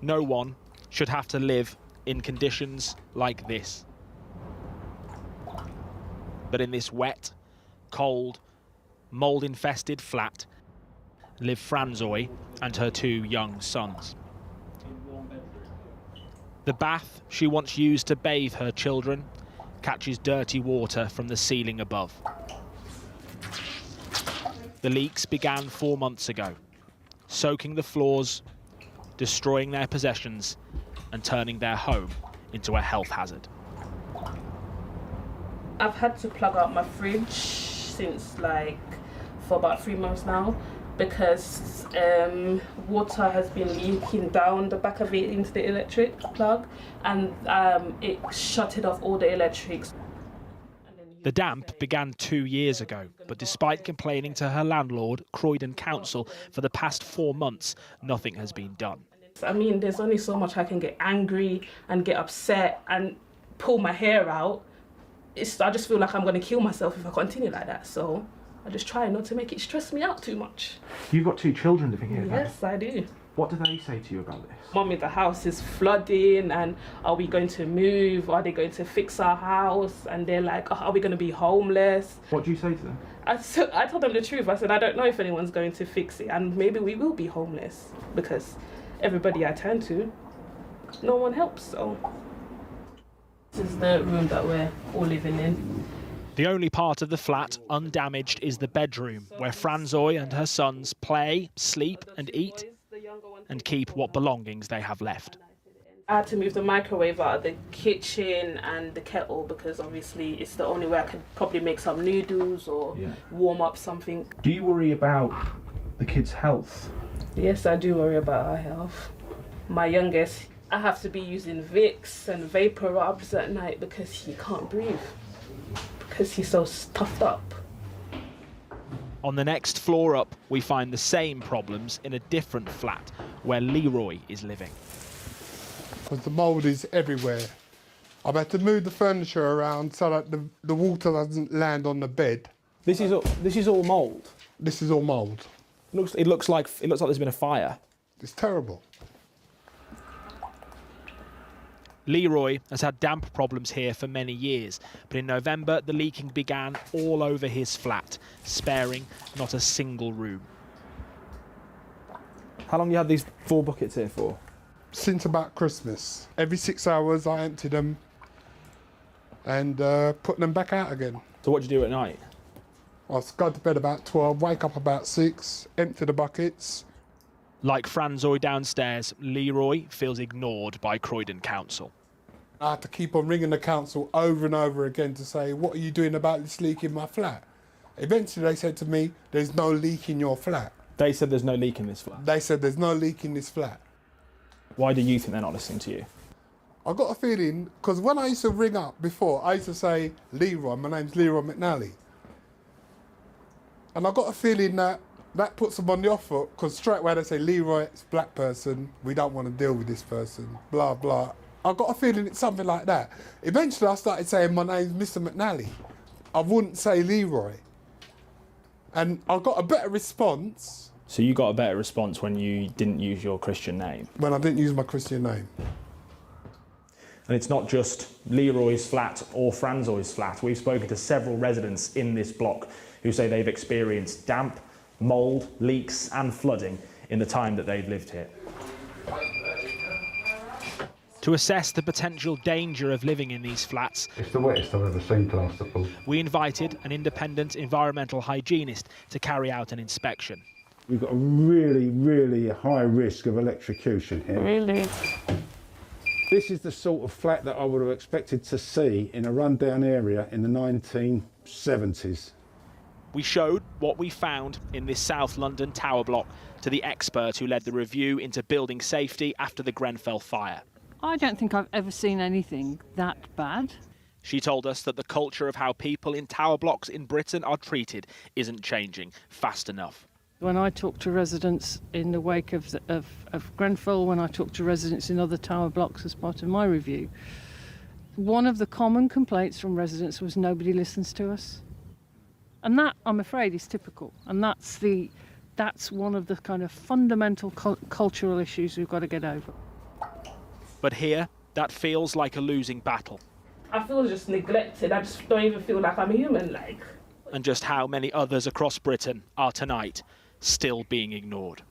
No one should have to live in conditions like this. But in this wet, cold, mould-infested flat live Franzoy and her 2 young sons. The bath she once used to bathe her children catches dirty water from the ceiling above. The leaks began 4 months ago, soaking the floors, destroying their possessions, and turning their home into a health hazard. I've had to plug out my fridge for about 3 months now, because water has been leaking down the back of it into the electric plug, and it shutted off all the electrics. The damp began 2 years ago, but despite complaining to her landlord, Croydon Council, for the past 4 months, nothing has been done. I mean, there's only so much I can get angry and get upset and pull my hair out. I just feel like I'm going to kill myself if I continue like that, so I just try not to make it stress me out too much. You've got 2 children living here? Yes, I do. What do they say to you about this? Mummy, the house is flooding, and are we going to move? Are they going to fix our house? And they're like, oh, are we going to be homeless? What do you say to them? I told them the truth. I said, I don't know if anyone's going to fix it, and maybe we will be homeless, because everybody I turn to, no one helps, so. This is the room that we're all living in. The only part of the flat undamaged is the bedroom, where Franzoy and her sons play, sleep and eat, and keep what belongings they have left. I had to move the microwave out of the kitchen and the kettle, because obviously it's the only way I could probably make some noodles or warm up something. Do you worry about the kids' health? Yes, I do worry about our health. My youngest, I have to be using Vicks and vapor rubs at night because he can't breathe, because he's so stuffed up. On the next floor up, we find the same problems in a different flat where Leroy is living. Because the mould is everywhere. I've had to move the furniture around so that the water doesn't land on the bed. This is all mould. This is all mould. It looks like there's been a fire. It's terrible. Leroy has had damp problems here for many years, but in November the leaking began all over his flat, sparing not a single room. How long have you had these 4 buckets here for? Since about Christmas. Every 6 hours I empty them and put them back out again. So what do you do at night? I'll go to bed about 12, wake up about 6, empty the buckets. Like Franzoy downstairs, Leroy feels ignored by Croydon Council. I had to keep on ringing the council over and over again to say, what are you doing about this leak in my flat? Eventually they said to me, there's no leak in your flat. They said there's no leak in this flat? They said there's no leak in this flat. Why do you think they're not listening to you? I got a feeling, because when I used to ring up before, I used to say, Leroy, my name's Leroy McNally. And I got a feeling that puts them on the off foot, because straight away they say, Leroy, it's a black person, we don't want to deal with this person, blah, blah. I got a feeling it's something like that. Eventually I started saying, my name's Mr. McNally. I wouldn't say Leroy. And I got a better response. So you got a better response when you didn't use your Christian name? When I didn't use my Christian name. And it's not just Leroy's flat or Franzoy's flat. We've spoken to several residents in this block who say they've experienced damp, mould, leaks and flooding in the time that they've lived here. To assess the potential danger of living in these flats, it's the wettest I've ever seen plasterboard. We invited an independent environmental hygienist to carry out an inspection. We've got a really, really high risk of electrocution here. Really? This is the sort of flat that I would have expected to see in a rundown area in the 1970s. We showed what we found in this South London tower block to the expert who led the review into building safety after the Grenfell fire. I don't think I've ever seen anything that bad. She told us that the culture of how people in tower blocks in Britain are treated isn't changing fast enough. When I talk to residents in the wake of Grenfell, when I talk to residents in other tower blocks as part of my review, one of the common complaints from residents was nobody listens to us. And that, I'm afraid, is typical. And that's one of the kind of fundamental cultural issues we've got to get over. But here, that feels like a losing battle. I feel just neglected. I just don't even feel like I'm human. Like, And just how many others across Britain are tonight still being ignored.